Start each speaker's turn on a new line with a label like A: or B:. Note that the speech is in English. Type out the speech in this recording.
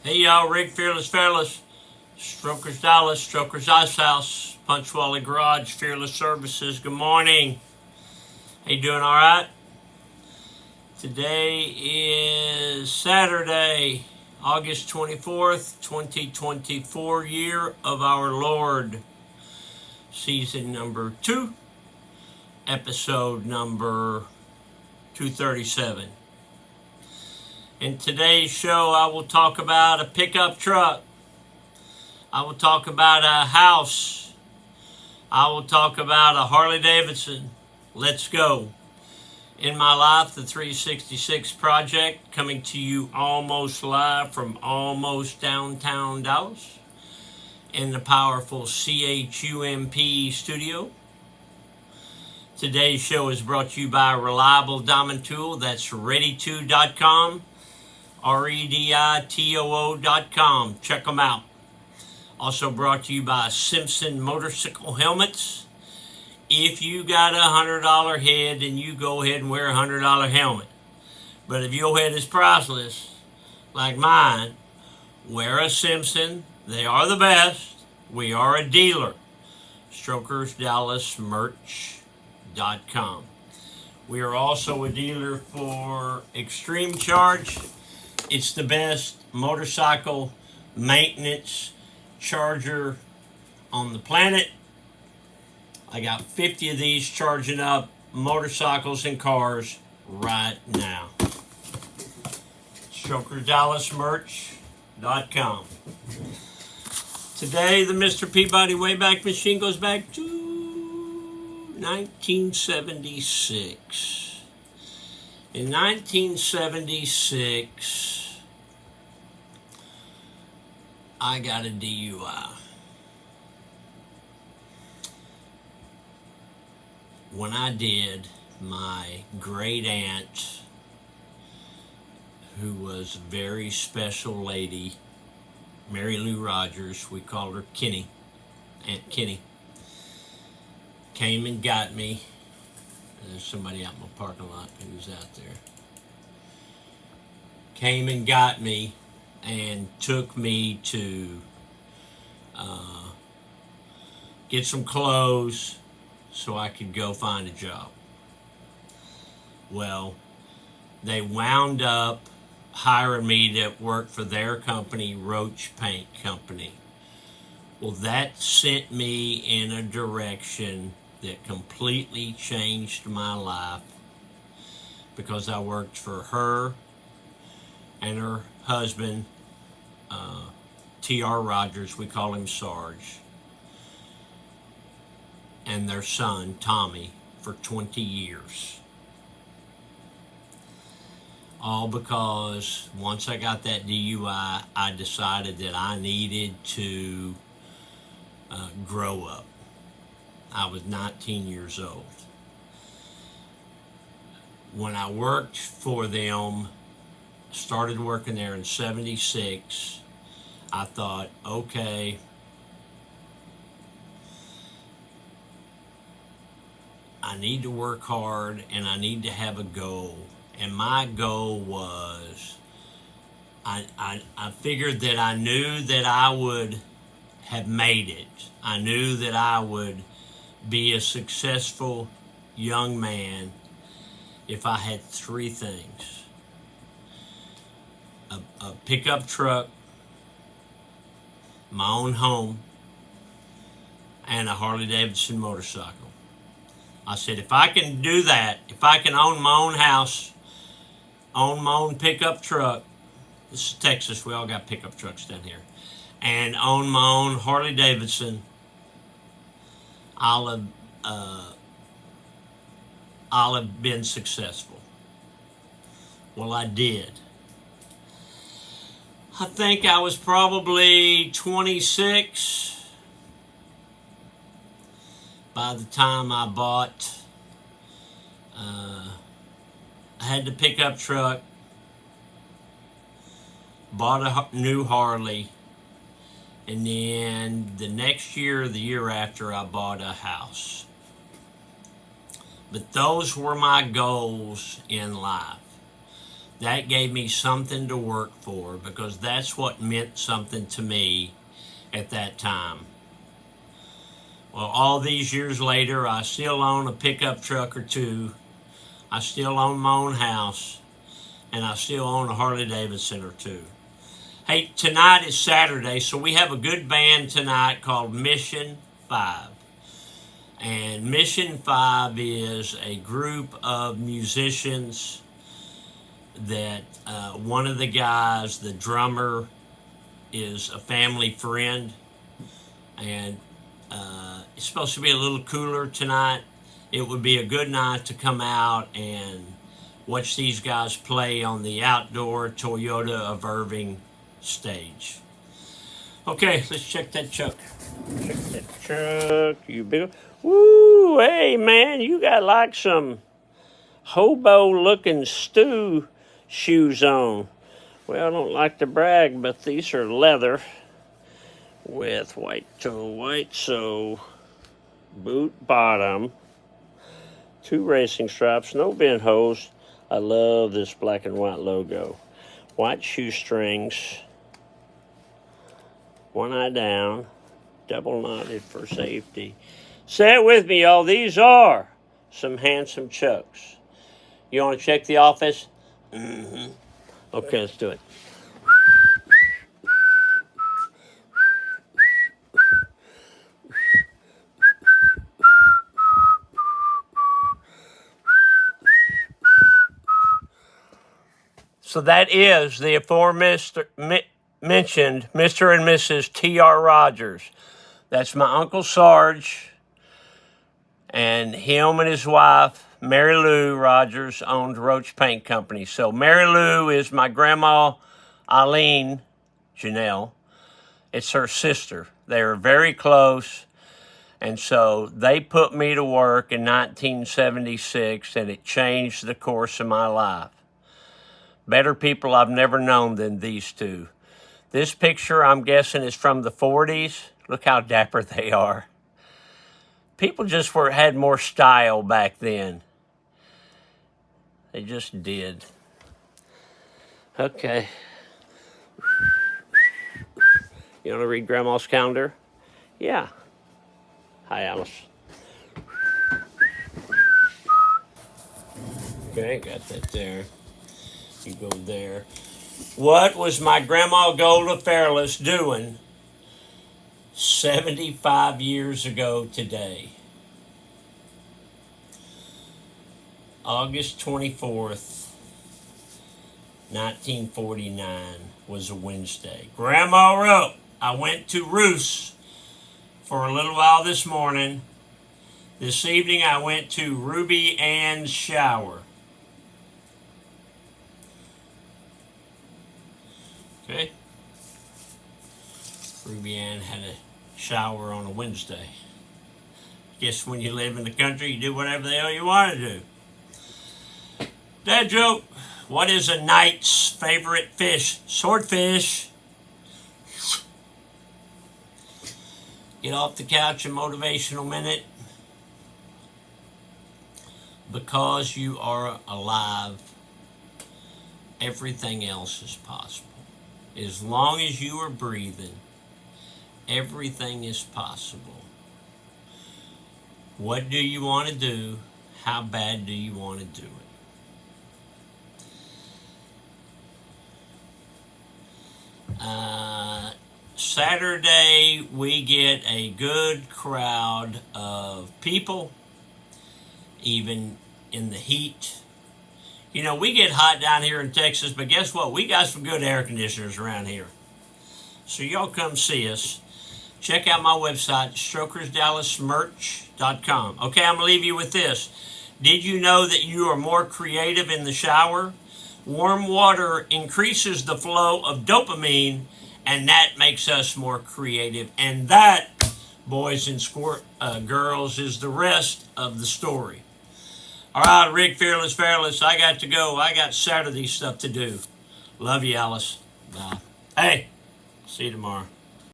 A: Hey y'all, Rick Fearless, Strokers Dallas, Strokers Ice House, Punchwally Garage, Fearless Services. Good morning. How you doing? All right? Today is Saturday, August 24th, 2024, year of our Lord. Season number 2, episode number 237. In today's show, I will talk about a pickup truck. I will talk about a house. I will talk about a Harley Davidson. Let's go. In my life, the 366 project, coming to you almost live from almost downtown Dallas in the powerful CHUMP studio. Today's show is brought to you by Reliable Diamond Tool. That's ready2.com. REDITOO.com. Check them out. Also brought to you by Simpson Motorcycle Helmets. If you got a $100 head, then you go ahead and wear a $100 helmet. But if your head is priceless, like mine, wear a Simpson. They are the best. We are a dealer. StrokersDallasMerch.com. We are also a dealer for Extreme Charge. It's the best motorcycle maintenance charger on the planet. I got 50 of these charging up motorcycles and cars right now. StrokersDallasMerch.com. Today, the Mr. Peabody Wayback Machine goes back to 1976. In 1976, I got a DUI. When I did, my great aunt, who was a very special lady, Mary Lou Rogers, we called her Kenny, Aunt Kenny, came and got me. There's somebody out in my parking lot who's out there. Came and got me and took me to get some clothes so I could go find a job. Well, they wound up hiring me to work for their company, Roach Paint Company. Well, that sent me in a direction that completely changed my life, because I worked for her and her husband, T.R. Rogers, we call him Sarge, and their son, Tommy, for 20 years. All because once I got that DUI, I decided that I needed to grow up. I was 19 years old. When I worked for them, started working there in 76, I thought, okay, I need to work hard and I need to have a goal. And my goal was, I figured that I knew that I would have made it. I knew that I would be a successful young man if I had 3 things: a pickup truck, my own home, and a Harley Davidson motorcycle. I said, if I can do that, if I can own my own house, own my own pickup truck — this is Texas, we all got pickup trucks down here — and own my own Harley Davidson, I'll have been successful. Well, I did. I think I was probably 26 by the time I bought, I had the pickup truck, bought a new Harley, and then the next year or the year after, I bought a house. But those were my goals in life. that gave me something to work for, because that's what meant something to me at that time. Well, all these years later, I still own a pickup truck or two. I still own my own house. And I still own a Harley Davidson or two. Hey, tonight is Saturday, so we have a good band tonight called Mission 5. And Mission 5 is a group of musicians that one of the guys, the drummer, is a family friend. And it's supposed to be a little cooler tonight. It would be a good night to come out and watch these guys play on the outdoor Toyota of Irving stage. Okay, let's check that truck. Check that truck, you big. Woo, hey man, you got like some hobo-looking stew shoes on. Well, I don't like to brag, but these are leather with white toe, white sole, boot bottom, 2 racing stripes, no vent hose. I love this black and white logo. White shoestrings, 1 eye down, double knotted for safety. Say it with me, y'all. These are some handsome chucks. You want to check the office? Mm-hmm. Okay, let's do it. So that is the aforementioned Mr. and Mrs. T.R. Rogers. That's my Uncle Sarge, and him and his wife, Mary Lou Rogers, owned Roach Paint Company. So Mary Lou is my grandma, Eileen Janelle. It's her sister. They are very close, and so they put me to work in 1976, and it changed the course of my life. Better people I've never known than these two. This picture, I'm guessing, is from the 40s. Look how dapper they are. People just had more style back then. They just did. Okay. You want to read Grandma's calendar? Yeah. Hi, Alice. Okay, got that there. You go there. What was my grandma Golda Fairless doing 75 years ago today? August 24th, 1949 was a Wednesday. Grandma wrote, I went to Roos for a little while this morning. This evening I went to Ruby Ann's shower. Okay. Ruby Ann had a shower on a Wednesday. Guess when you live in the country, you do whatever the hell you want to do. Dad joke. What is a knight's favorite fish? Swordfish. Get off the couch, a motivational minute. Because you are alive, everything else is possible. As long as you are breathing, everything is possible. What do you want to do? How bad do you want to do it? Saturday, we get a good crowd of people, even in the heat. You know, we get hot down here in Texas, but guess what? We got some good air conditioners around here. So y'all come see us. Check out my website, StrokersDallasMerch.com. Okay, I'm going to leave you with this. Did you know that you are more creative in the shower? Warm water increases the flow of dopamine, and that makes us more creative. And that, boys and girls, is the rest of the story. All right, Rick Fearless, I got to go. I got Saturday stuff to do. Love you, Alice. Bye. Hey, see you tomorrow.